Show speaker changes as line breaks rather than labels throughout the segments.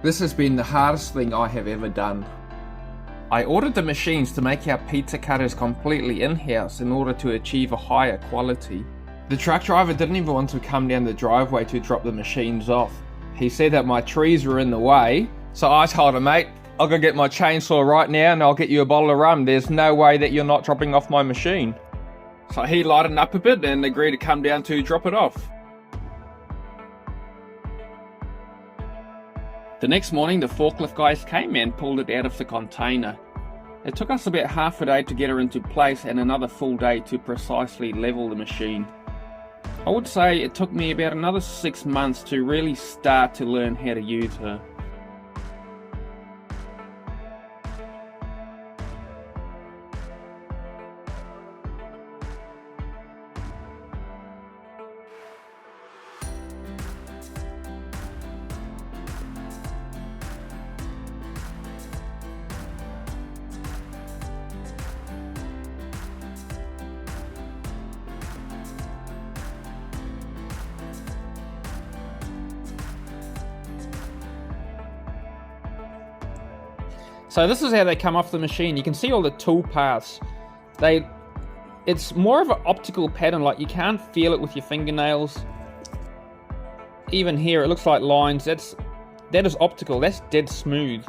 This has been the hardest thing I have ever done. I ordered the machines to make our pizza cutters completely in-house in order to achieve a higher quality. The truck driver didn't even want to come down the driveway to drop the machines off. He said that my trees were in the way, so I told him, mate, I'll go get my chainsaw right now and I'll get you a bottle of rum. There's no way that you're not dropping off my machine. So he lightened up a bit and agreed to come down to drop it off. The next morning, the forklift guys came and pulled it out of the container. It took us about half a day to get her into place and another full day to precisely level the machine. I would say it took me about another 6 months to really start to learn how to use her. So this is how they come off the machine. You can see all the tool paths. It's more of an optical pattern, like you can't feel it with your fingernails. Even here, it looks like lines. That is optical. That's dead smooth.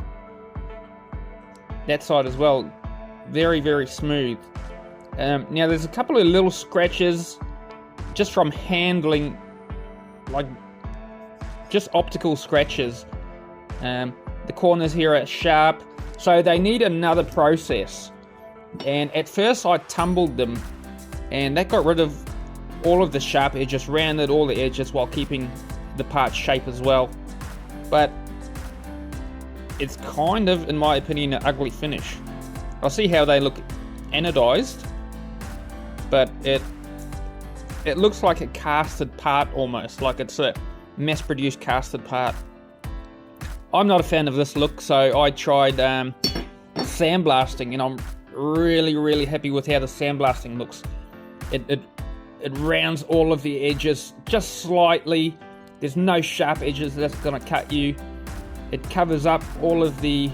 That side as well, very, very smooth. Now there's a couple of little scratches just from handling, like just optical scratches. The corners here are sharp. So they need another process, and at first I tumbled them and that got rid of all of the sharp edges, rounded all the edges while keeping the part shape as well. But it's kind of, in my opinion, an ugly finish. I'll see how they look anodized, but it looks like a casted part almost, like it's a mass-produced casted part. I'm not a fan of this look, so I tried sandblasting, and I'm really happy with how the sandblasting looks. It rounds all of the edges just slightly. There's no sharp edges that's gonna cut you. It covers up all of the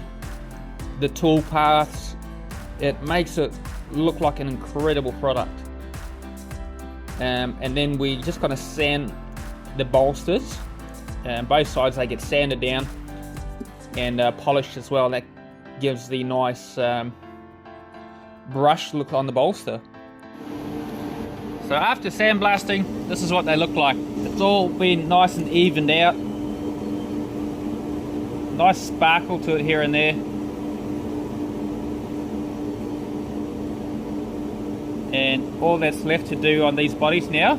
tool paths. It makes it look like an incredible product. And then we just gonna sand the bolsters. Both sides, they get sanded down and polished as well. That gives the nice brush look on the bolster. So after sandblasting, this is what they look like. It's all been nice and evened out. Nice sparkle to it here and there. And all that's left to do on these bodies now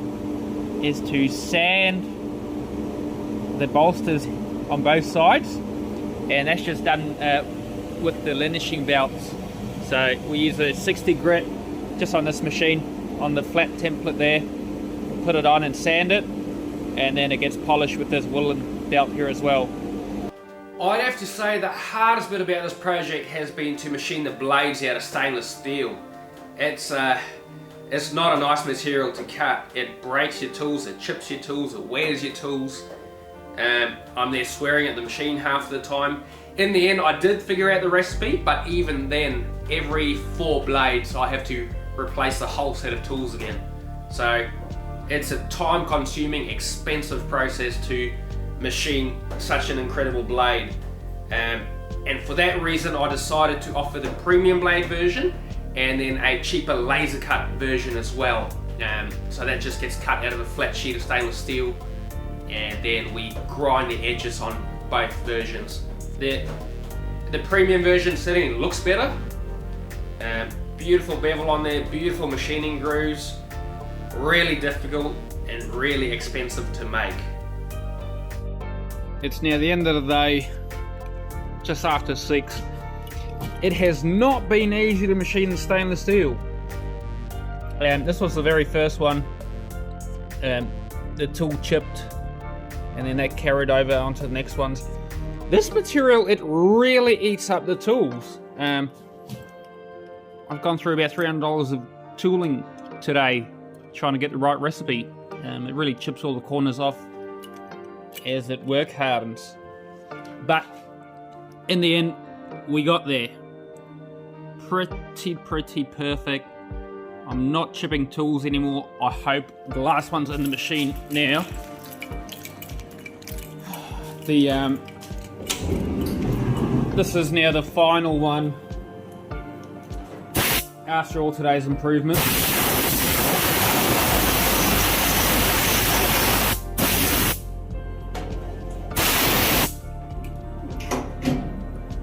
is to sand the bolsters on both sides. And that's just done with the linishing belts. So we use a 60 grit just on this machine, on the flat template there. We'll put it on and sand it, and then it gets polished with this woolen belt here as well. I'd have to say the hardest bit about this project has been to machine the blades out of stainless steel. It's not a nice material to cut. It breaks your tools, it chips your tools, it wears your tools. I'm there swearing at the machine half of the time. In the end, I did figure out the recipe, but even then, every 4 blades, I have to replace the whole set of tools again. So it's a time-consuming, expensive process to machine such an incredible blade. And for that reason, I decided to offer the premium blade version and then a cheaper laser cut version as well. So that just gets cut out of a flat sheet of stainless steel, and then we grind the edges on both versions. The premium version certainly looks better. Beautiful bevel on there, beautiful machining grooves, really difficult and really expensive to make. It's now the end of the day, just after 6. It has not been easy to machine the stainless steel. This was the very first one. The tool chipped, and then that carried over onto the next ones. This material, it really eats up the tools. I've gone through about $300 of tooling today trying to get the right recipe. It really chips all the corners off as it work hardens. But in the end, we got there. Pretty perfect. I'm not chipping tools anymore. I hope the last one's in the machine now. This is now the final one after all today's improvements.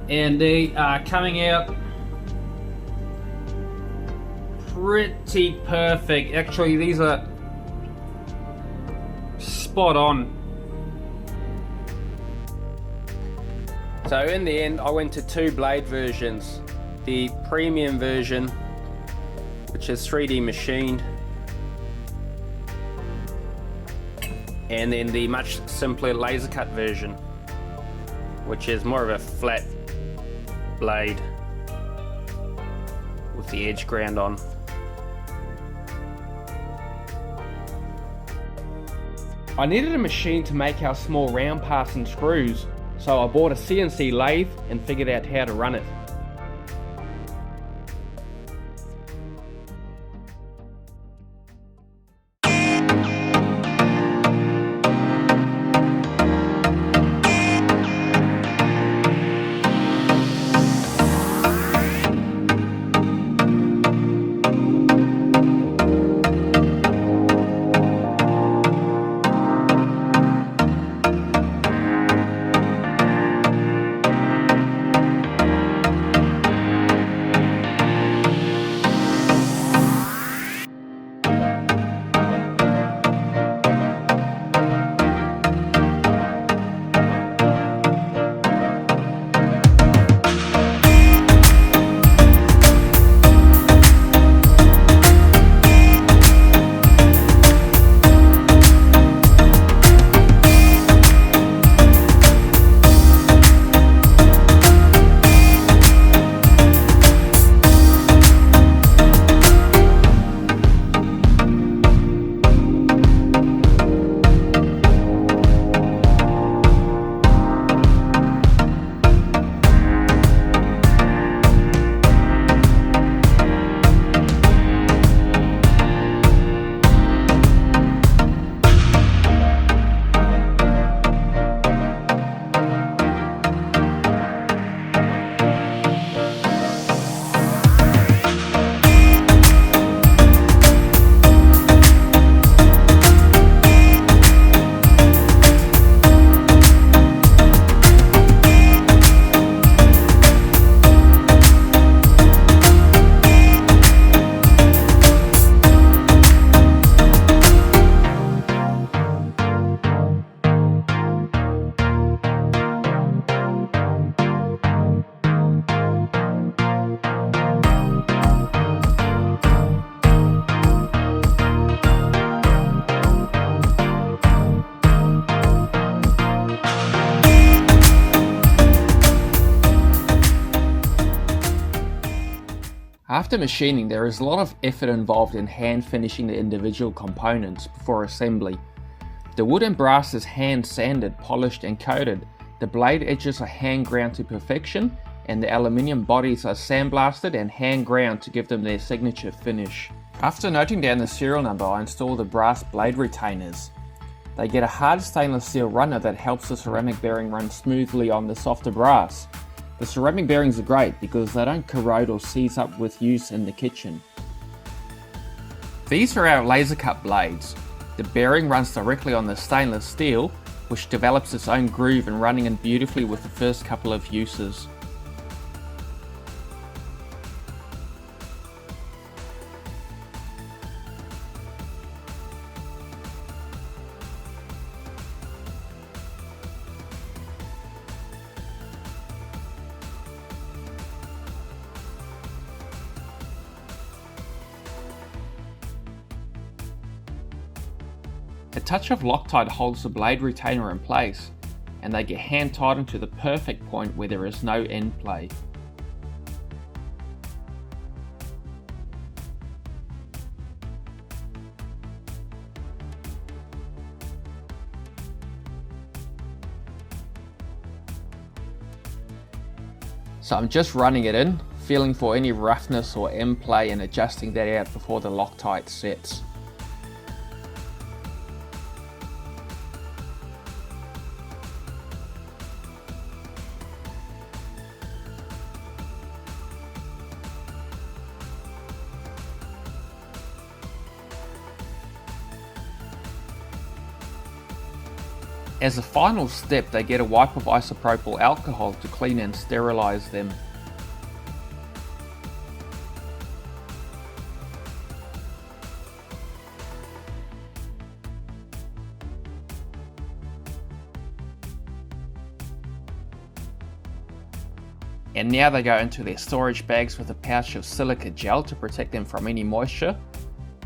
And they are coming out pretty perfect. Actually, these are spot on. So in the end, I went to 2 blade versions. The premium version, which is 3D machined, and then the much simpler laser cut version, which is more of a flat blade with the edge ground on. I needed a machine to make our small round parts and screws, so I bought a CNC lathe and figured out how to run it. After machining, there is a lot of effort involved in hand finishing the individual components before assembly. The wood and brass is hand sanded, polished and coated. The blade edges are hand ground to perfection, and the aluminium bodies are sandblasted and hand ground to give them their signature finish. After noting down the serial number, I install the brass blade retainers. They get a hard stainless steel runner that helps the ceramic bearing run smoothly on the softer brass. The ceramic bearings are great because they don't corrode or seize up with use in the kitchen. These are our laser cut blades. The bearing runs directly on the stainless steel, which develops its own groove and running in beautifully with the first couple of uses. A touch of Loctite holds the blade retainer in place, and they get hand tightened to the perfect point where there is no end play. So I'm just running it in, feeling for any roughness or end play and adjusting that out before the Loctite sets. As a final step, they get a wipe of isopropyl alcohol to clean and sterilize them. And now they go into their storage bags with a pouch of silica gel to protect them from any moisture,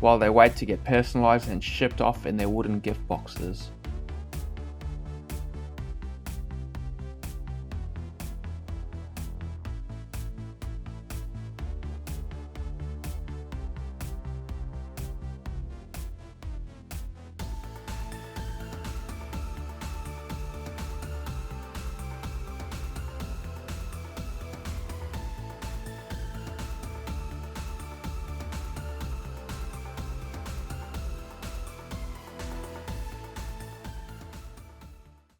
while they wait to get personalized and shipped off in their wooden gift boxes.